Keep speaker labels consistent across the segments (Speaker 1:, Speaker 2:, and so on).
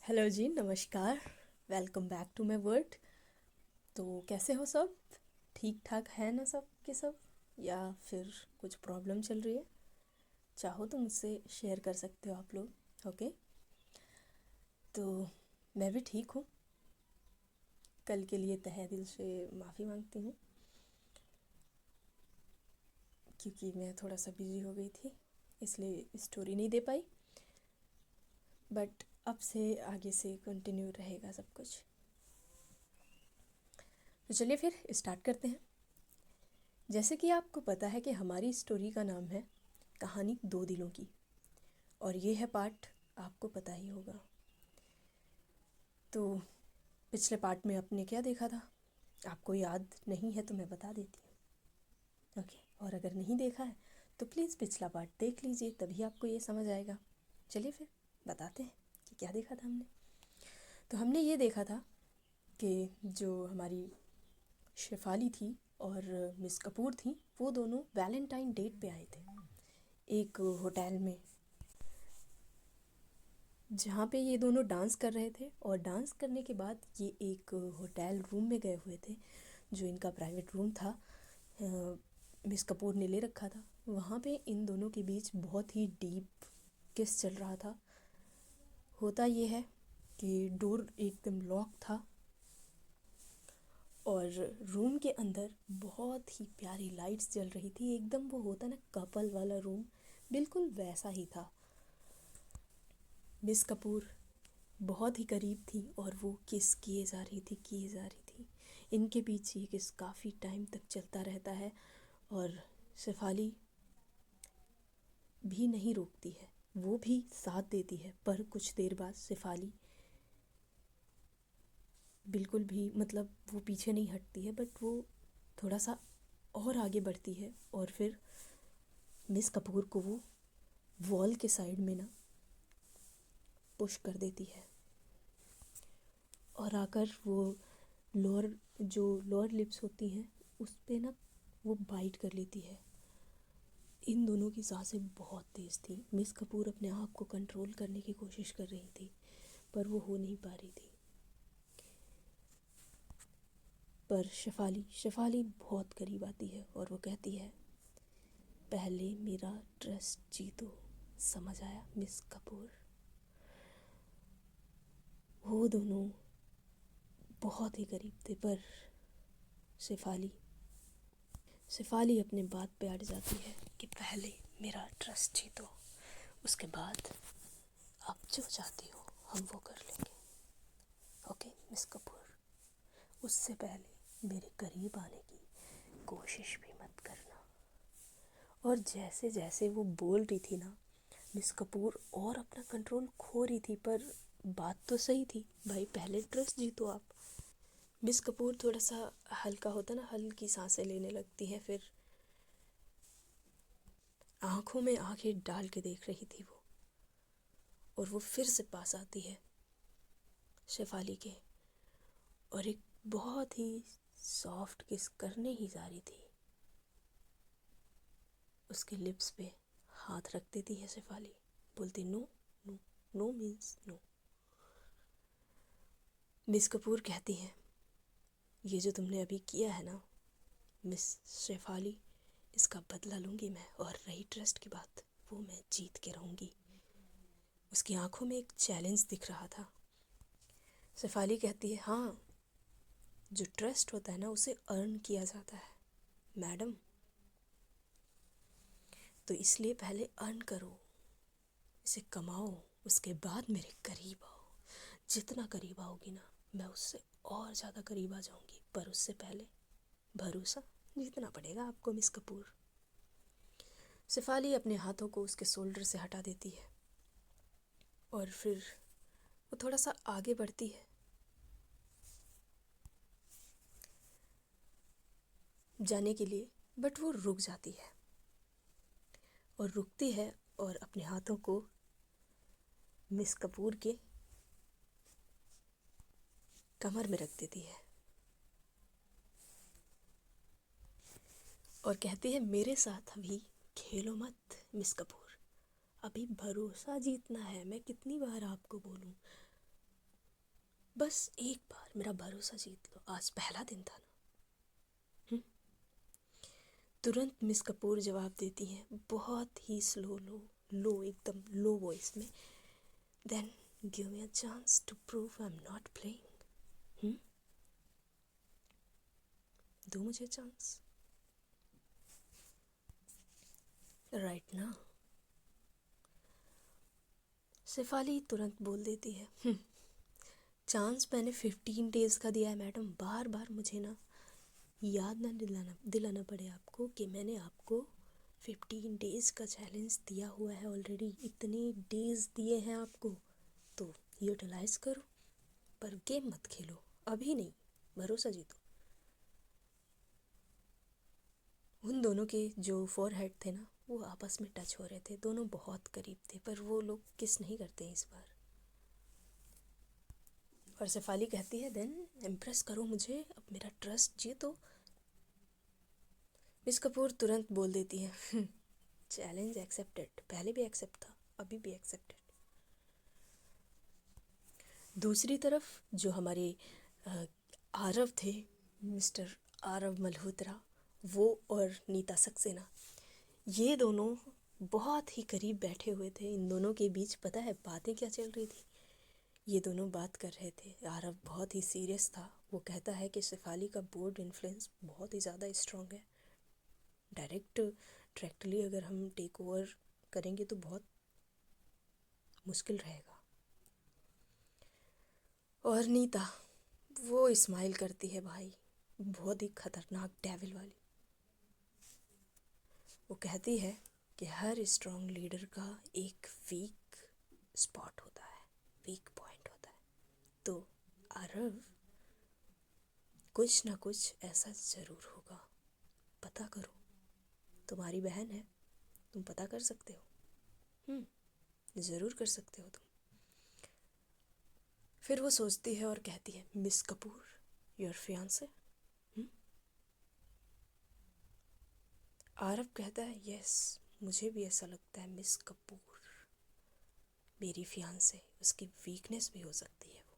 Speaker 1: Hello जी, नमस्कार। Welcome back to my word. तो कैसे हो सब? ठीक ठाक है ना सब के सब? या फिर कुछ प्रॉब्लम चल रही है? चाहो तो मुझसे शेयर कर सकते हो आप लोग। ओके, तो मैं भी ठीक हूँ। कल के लिए तहे दिल से माफ़ी मांगती हूँ क्योंकि मैं थोड़ा सा बिजी हो गई थी, इसलिए स्टोरी नहीं दे पाई। बट अब से आगे से कंटिन्यू रहेगा सब कुछ। तो चलिए फिर स्टार्ट करते हैं। जैसे कि आपको पता है कि हमारी स्टोरी का नाम है कहानी दो दिलों की, और ये है पार्ट, आपको पता ही होगा। तो पिछले पार्ट में आपने क्या देखा था? आपको याद नहीं है तो मैं बता देती हूँ। ओके, और अगर नहीं देखा है तो प्लीज़ पिछला पार्ट देख लीजिए, तभी आपको ये समझ आएगा। चलिए फिर बताते हैं कि क्या देखा था हमने। तो हमने ये देखा था कि जो हमारी शेफाली थी और मिस कपूर थी, वो दोनों वैलेंटाइन डेट पे आए थे एक होटल में, जहाँ पे ये दोनों डांस कर रहे थे। और डांस करने के बाद ये एक होटल रूम में गए हुए थे, जो इनका प्राइवेट रूम था। मिस कपूर ने ले रखा था। वहाँ पे इन दोनों के बीच बहुत ही डीप किस चल रहा था। होता ये है कि डोर एकदम लॉक था और रूम के अंदर बहुत ही प्यारी लाइट्स जल रही थी। एकदम वो होता ना कपल वाला रूम, बिल्कुल वैसा ही था। मिस कपूर बहुत ही करीब थी और वो किस किए जा रही थी। इनके बीच ये किस काफ़ी टाइम तक चलता रहता है और शेफाली भी नहीं रोकती है, वो भी साथ देती है। पर कुछ देर बाद शेफाली बिल्कुल भी मतलब वो पीछे नहीं हटती है, बट वो थोड़ा सा और आगे बढ़ती है और फिर मिस कपूर को वो वॉल के साइड में ना पुश कर देती है और आकर वो लोअर जो लोअर लिप्स होती हैं उस पे ना वो बाइट कर लेती है। इन दोनों की सांसें बहुत तेज़ थी। मिस कपूर अपने आप को कंट्रोल करने की कोशिश कर रही थी, पर वो हो नहीं पा रही थी। पर शेफाली बहुत करीब आती है और वो कहती है, पहले मेरा ट्रस्ट जीतो। समझ आया मिस कपूर? वो दोनों बहुत ही करीब थे, पर शेफाली शेफाली अपने बात पे अड़ जाती है कि पहले मेरा ट्रस्ट जीतो, उसके बाद आप जो चाहती हो हम वो कर लेंगे। ओके मिस कपूर, उससे पहले मेरे करीब आने की कोशिश भी मत करना। और जैसे जैसे वो बोल रही थी ना, मिस कपूर और अपना कंट्रोल खो रही थी। पर बात तो सही थी, भाई पहले ट्रस्ट जीतो आप। मिस कपूर थोड़ा सा हल्का होता ना, हल्की सांसें लेने लगती हैं, फिर आंखों में आंखें डाल के देख रही थी वो। और वो फिर से पास आती है शेफाली के और एक बहुत ही सॉफ्ट किस करने ही जा रही थी। उसके लिप्स पे हाथ रख देती है शेफाली, बोलती no no, no means no. Miss Kapoor कहती हैं, ये जो तुमने अभी किया है ना मिस शेफाली, इसका बदला लूँगी मैं। और रही ट्रस्ट की बात, वो मैं जीत के रहूँगी। उसकी आंखों में एक चैलेंज दिख रहा था। शेफाली कहती है, हाँ, जो ट्रस्ट होता है ना उसे अर्न किया जाता है मैडम, तो इसलिए पहले अर्न करो, इसे कमाओ, उसके बाद मेरे करीब आओ। जितना करीब आओगी ना मैं उससे और ज़्यादा करीब आ जाऊंगी, पर उससे पहले भरोसा जीतना पड़ेगा आपको मिस कपूर। शेफाली अपने हाथों को उसके शोल्डर से हटा देती है और फिर वो थोड़ा सा आगे बढ़ती है जाने के लिए, बट वो रुक जाती है और रुकती है और अपने हाथों को मिस कपूर के कमर में रख देती है और कहती है, मेरे साथ अभी खेलो मत मिस कपूर, अभी भरोसा जीतना है। मैं कितनी बार आपको बोलूं, बस एक बार मेरा भरोसा जीत लो, आज पहला दिन था ना। तुरंत मिस कपूर जवाब देती हैं, बहुत ही लो एकदम लो वॉइस में। Then give me a chance to prove I am not playing. दो मुझे चांस राइट ना। शेफाली तुरंत बोल देती है, चांस मैंने 15 डेज़ का दिया है मैडम, बार बार मुझे ना याद ना दिलाना पड़े आपको कि मैंने आपको 15 डेज़ का चैलेंज दिया हुआ है ऑलरेडी। इतने डेज़ दिए हैं आपको तो यूटिलाइज़ करो, पर गेम मत खेलो अभी नहीं, भरोसा जीतो। उन दोनों के जो फोरहेड थे ना वो आपस में टच हो रहे थे, दोनों बहुत करीब थे, पर वो लोग किस नहीं करते इस बार। और शेफाली कहती है, देन इम्प्रेस करो मुझे, अब मेरा ट्रस्ट जीतो। मिस कपूर तुरंत बोल देती है, चैलेंज एक्सेप्टेड, पहले भी एक्सेप्ट था, अभी भी एक्सेप्टेड। दूसरी तरफ जो हमारे आरव थे, मिस्टर आरव मल्होत्रा, वो और नीता सक्सेना, ये दोनों बहुत ही करीब बैठे हुए थे। इन दोनों के बीच पता है बातें क्या चल रही थी? ये दोनों बात कर रहे थे। आरव बहुत ही सीरियस था। वो कहता है कि शेफाली का बोर्ड इन्फ्लुएंस बहुत ही ज़्यादा स्ट्रॉन्ग है, डायरेक्टली अगर हम टेक ओवर करेंगे तो बहुत मुश्किल रहेगा। और नीता वो स्माइल करती है भाई, बहुत ही खतरनाक डेविल वाली। वो कहती है कि हर स्ट्रॉन्ग लीडर का एक वीक स्पॉट होता है, वीक पॉइंट होता है। तो आरव कुछ ना कुछ ऐसा ज़रूर होगा, पता करो, तुम्हारी बहन है, तुम पता कर सकते हो, ज़रूर कर सकते हो तुम। फिर वो सोचती है और कहती है, miss Kapoor your fiancée? Aarav कहता है, यस मुझे भी ऐसा लगता है, मिस कपूर मेरी फियांसे, उसकी वीकनेस भी हो सकती है वो।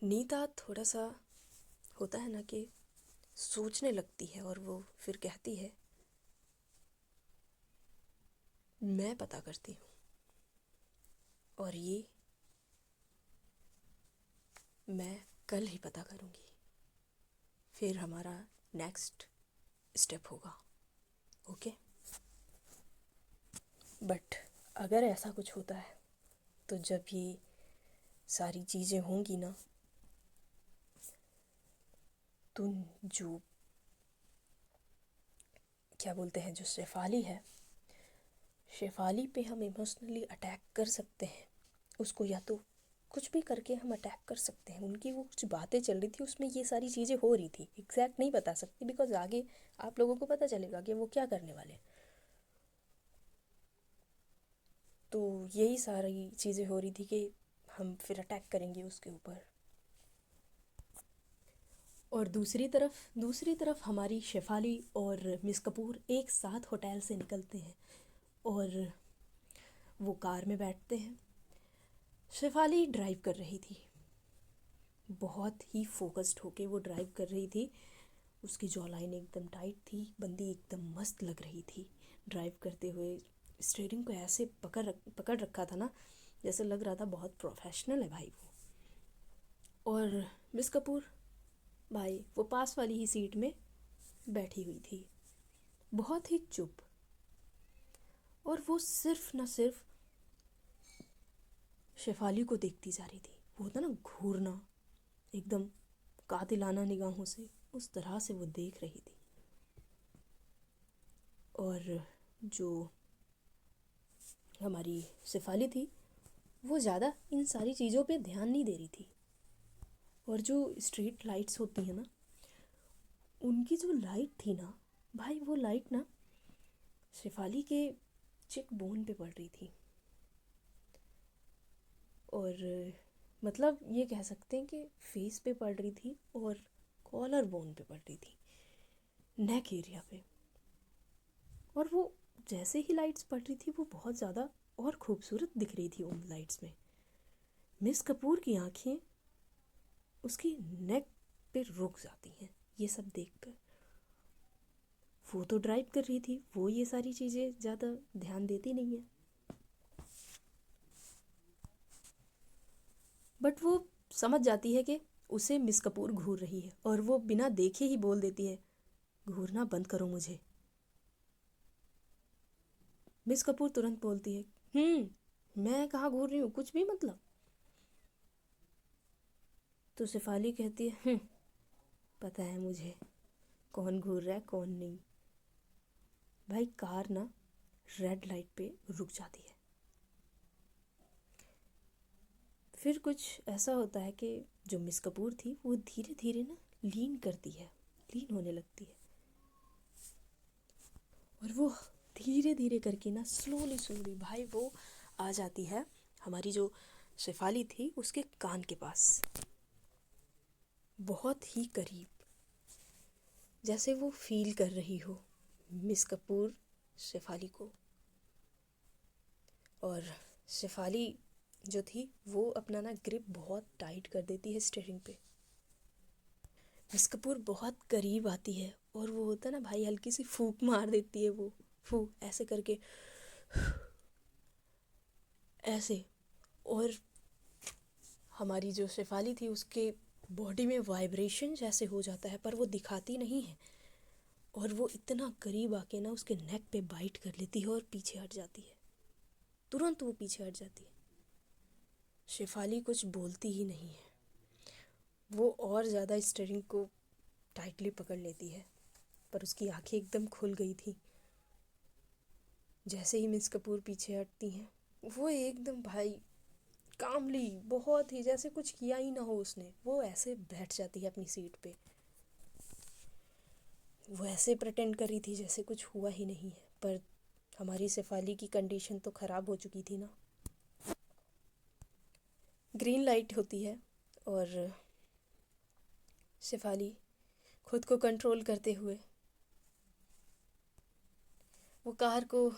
Speaker 1: नीता थोड़ा सा होता है ना कि सोचने लगती है और वो फिर कहती है, मैं पता करती हूँ और ये मैं कल ही पता करूँगी, फिर हमारा नेक्स्ट स्टेप होगा, ओके। बट अगर ऐसा कुछ होता है तो जब ये सारी चीज़ें होंगी ना, तो जो क्या बोलते हैं, जो शेफाली है, शेफाली पे हम इमोशनली अटैक कर सकते हैं। उसको या तो कुछ भी करके हम अटैक कर सकते हैं। उनकी वो कुछ बातें चल रही थी उसमें ये सारी चीज़ें हो रही थी, एग्जैक्ट नहीं बता सकती बिकॉज आगे आप लोगों को पता चलेगा कि वो क्या करने वाले हैं। तो यही सारी चीज़ें हो रही थी कि हम फिर अटैक करेंगे उसके ऊपर। और दूसरी तरफ हमारी शेफाली और मिस कपूर एक साथ होटल से निकलते हैं और वो कार में बैठते हैं। शेफाली ड्राइव कर रही थी, बहुत ही फोकस्ड होके वो ड्राइव कर रही थी। उसकी जॉ लाइन एकदम टाइट थी, बंदी एकदम मस्त लग रही थी ड्राइव करते हुए। स्टीयरिंग को ऐसे पकड़ रखा था ना, जैसे लग रहा था बहुत प्रोफेशनल है भाई वो। और मिस कपूर भाई वो पास वाली ही सीट में बैठी हुई थी, बहुत ही चुप। और वो सिर्फ ना सिर्फ शेफाली को देखती जा रही थी, वो होता ना घूरना, एकदम कातिलाना निगाहों से, उस तरह से वो देख रही थी। और जो हमारी शेफाली थी वो ज़्यादा इन सारी चीज़ों पे ध्यान नहीं दे रही थी। और जो स्ट्रीट लाइट्स होती हैं ना, उनकी जो लाइट थी ना भाई, वो लाइट ना शेफाली के चिक बोन पे पड़ रही थी। और मतलब ये कह सकते हैं कि फेस पे पड़ रही थी और कॉलर बोन पे पड़ रही थी, नेक एरिया पे। और वो जैसे ही लाइट्स पड़ रही थी वो बहुत ज़्यादा और खूबसूरत दिख रही थी उन लाइट्स में। मिस कपूर की आंखें उसकी नेक पे रुक जाती हैं ये सब देखकर। वो तो ड्राइव कर रही थी, वो ये सारी चीज़ें ज़्यादा ध्यान देती नहीं है, बट वो समझ जाती है कि उसे मिस कपूर घूर रही है और वो बिना देखे ही बोल देती है, घूरना बंद करो मुझे। मिस कपूर तुरंत बोलती है, मैं कहाँ घूर रही हूँ, कुछ भी मतलब। तो शेफाली कहती है, पता है मुझे कौन घूर रहा है कौन नहीं। भाई कार ना रेड लाइट पे रुक जाती है। फिर कुछ ऐसा होता है कि जो मिस कपूर थी वो धीरे धीरे ना लीन करती है, लीन होने लगती है, और वो धीरे धीरे करके ना स्लोली स्लोली भाई वो आ जाती है हमारी जो शेफाली थी उसके कान के पास, बहुत ही करीब, जैसे वो फील कर रही हो मिस कपूर शेफाली को। और शेफाली जो थी वो अपना ना ग्रिप बहुत टाइट कर देती है स्टीयरिंग पे। मिस कपूर बहुत करीब आती है और वो होता है ना भाई, हल्की सी फूंक मार देती है, वो फू ऐसे करके, ऐसे। और हमारी जो शेफाली थी उसके बॉडी में वाइब्रेशन जैसे हो जाता है, पर वो दिखाती नहीं है, और वो इतना करीब आके ना उसके नेक पे बाइट कर लेती है और पीछे हट जाती है, तुरंत वो पीछे हट जाती है। शेफाली कुछ बोलती ही नहीं है, वो और ज़्यादा स्टीयरिंग को टाइटली पकड़ लेती है, पर उसकी आंखें एकदम खुल गई थी। जैसे ही मिस कपूर पीछे हटती हैं वो एकदम भाई कामली, बहुत ही जैसे कुछ किया ही ना हो उसने, वो ऐसे बैठ जाती है अपनी सीट पे। वो ऐसे प्रिटेंड कर रही थी जैसे कुछ हुआ ही नहीं है, पर हमारी शेफाली की कंडीशन तो ख़राब हो चुकी थी ना। ग्रीन लाइट होती है और शेफाली खुद को कंट्रोल करते हुए वो कार को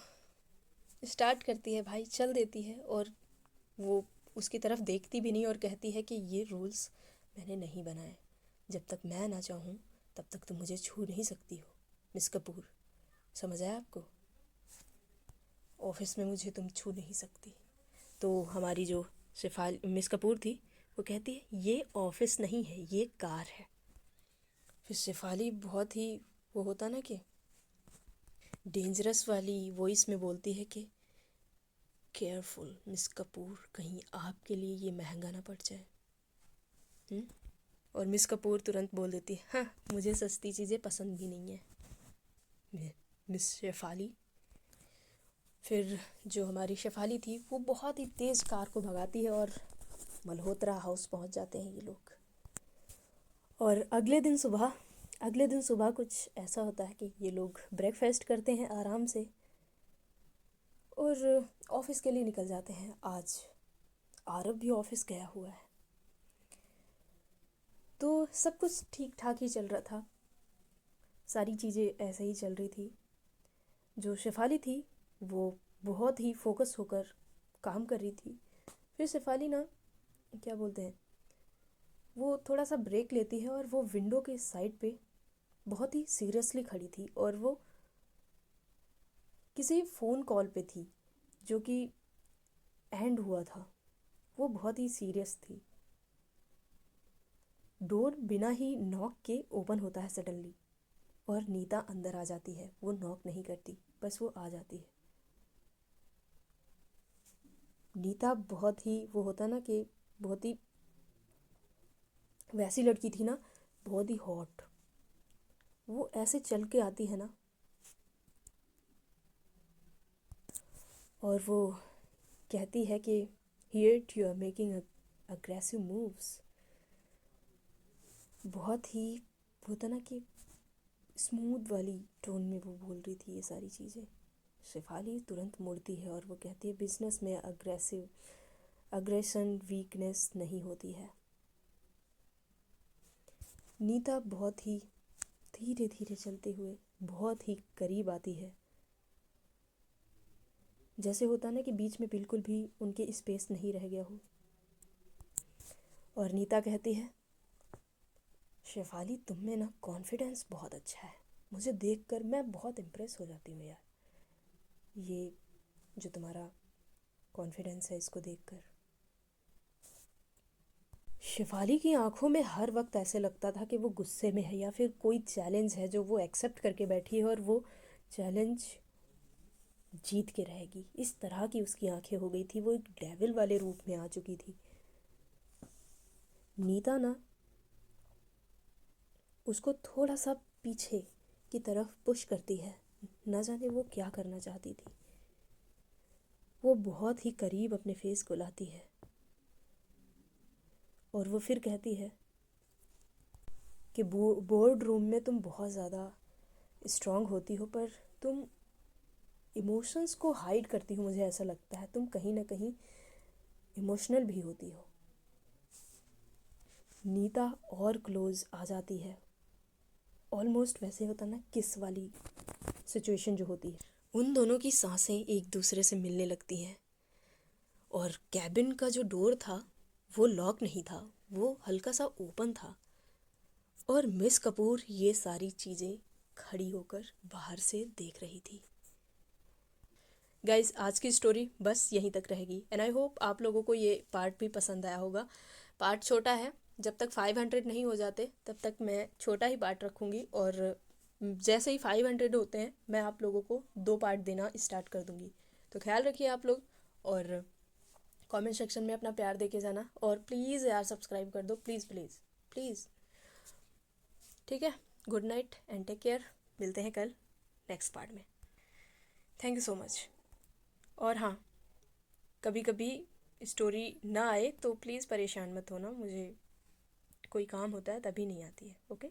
Speaker 1: स्टार्ट करती है भाई, चल देती है, और वो उसकी तरफ देखती भी नहीं और कहती है कि ये रूल्स मैंने नहीं बनाए, जब तक मैं ना चाहूँ तब तक तुम मुझे छू नहीं सकती हो मिस कपूर, समझ आया आपको? ऑफिस में मुझे तुम छू नहीं सकती। तो हमारी जो शेफाली मिस कपूर थी वो कहती है ये ऑफिस नहीं है, ये कार है। फिर शेफाली बहुत ही वो होता ना कि डेंजरस वाली वॉइस में बोलती है कि केयरफुल मिस कपूर, कहीं आपके लिए ये महंगा ना पड़ जाए। और मिस कपूर तुरंत बोल देती है, हाँ मुझे सस्ती चीज़ें पसंद भी नहीं है मिस शेफाली। फिर जो हमारी शेफाली थी वो बहुत ही तेज़ कार को भगाती है और मल्होत्रा हाउस पहुंच जाते हैं ये लोग। और अगले दिन सुबह कुछ ऐसा होता है कि ये लोग ब्रेकफास्ट करते हैं आराम से और ऑफिस के लिए निकल जाते हैं। आज आरव भी ऑफिस गया हुआ है, तो सब कुछ ठीक ठाक ही चल रहा था, सारी चीज़ें ऐसे ही चल रही थी। जो शेफाली थी वो बहुत ही फोकस होकर काम कर रही थी। फिर शेफाली ना क्या बोलते हैं, वो थोड़ा सा ब्रेक लेती है और वो विंडो के साइड पे बहुत ही सीरियसली खड़ी थी, और वो किसी फ़ोन कॉल पे थी जो कि एंड हुआ था। वो बहुत ही सीरियस थी। डोर बिना ही नॉक के ओपन होता है सडनली, और नीता अंदर आ जाती है। वो नॉक नहीं करती, बस वो आ जाती है। नीता बहुत ही वो होता ना कि बहुत ही वैसी लड़की थी ना, बहुत ही हॉट। वो ऐसे चल के आती है ना, और वो कहती है कि here you are making aggressive moves. बहुत ही होता ना कि स्मूथ वाली टोन में वो बोल रही थी ये सारी चीज़ें। शेफाली तुरंत मुड़ती है और वो कहती है बिजनेस में अग्रेशन वीकनेस नहीं होती है। नीता बहुत ही धीरे धीरे चलते हुए बहुत ही करीब आती है, जैसे होता ना कि बीच में बिल्कुल भी उनके स्पेस नहीं रह गया हो। और नीता कहती है, शेफाली तुम में ना कॉन्फिडेंस बहुत अच्छा है, मुझे देखकर मैं बहुत इम्प्रेस हो जाती हूँ यार, ये जो तुम्हारा कॉन्फिडेंस है इसको देखकर। शेफाली की आंखों में हर वक्त ऐसे लगता था कि वो गुस्से में है या फिर कोई चैलेंज है जो वो एक्सेप्ट करके बैठी है और वो चैलेंज जीत के रहेगी। इस तरह की उसकी आंखें हो गई थी, वो एक डेविल वाले रूप में आ चुकी थी। नीता ना उसको थोड़ा सा पीछे की तरफ पुश करती है, ना जाने वो क्या करना चाहती थी। वो बहुत ही करीब अपने फेस को लाती है और वो फिर कहती है कि बोर्ड रूम में तुम बहुत ज़्यादा स्ट्रांग होती हो, पर तुम इमोशंस को हाइड करती हो, मुझे ऐसा लगता है तुम कहीं ना कहीं इमोशनल भी होती हो। नीता और क्लोज आ जाती है, ऑलमोस्ट वैसे होता ना किस वाली सिचुएशन जो होती है। उन दोनों की सांसें एक दूसरे से मिलने लगती हैं और कैबिन का जो डोर था वो लॉक नहीं था, वो हल्का सा ओपन था और मिस कपूर ये सारी चीज़ें खड़ी होकर बाहर से देख रही थी। गाइज आज की स्टोरी बस यहीं तक रहेगी एंड आई होप आप लोगों को ये पार्ट भी पसंद आया होगा। पार्ट छोटा है, जब तक 500 नहीं हो जाते तब तक मैं छोटा ही पार्ट रखूँगी और जैसे ही 500 होते हैं मैं आप लोगों को 2 पार्ट देना स्टार्ट कर दूँगी। तो ख्याल रखिए आप लोग और कमेंट सेक्शन में अपना प्यार दे के जाना और प्लीज़ यार सब्सक्राइब कर दो, प्लीज़ प्लीज़ प्लीज़। ठीक है, good night and take care, मिलते हैं कल नेक्स्ट पार्ट में। Thank you so much. और हाँ, कभी कभी स्टोरी ना आए तो प्लीज़ परेशान मत होना, मुझे कोई काम होता है तभी नहीं आती है। ओके।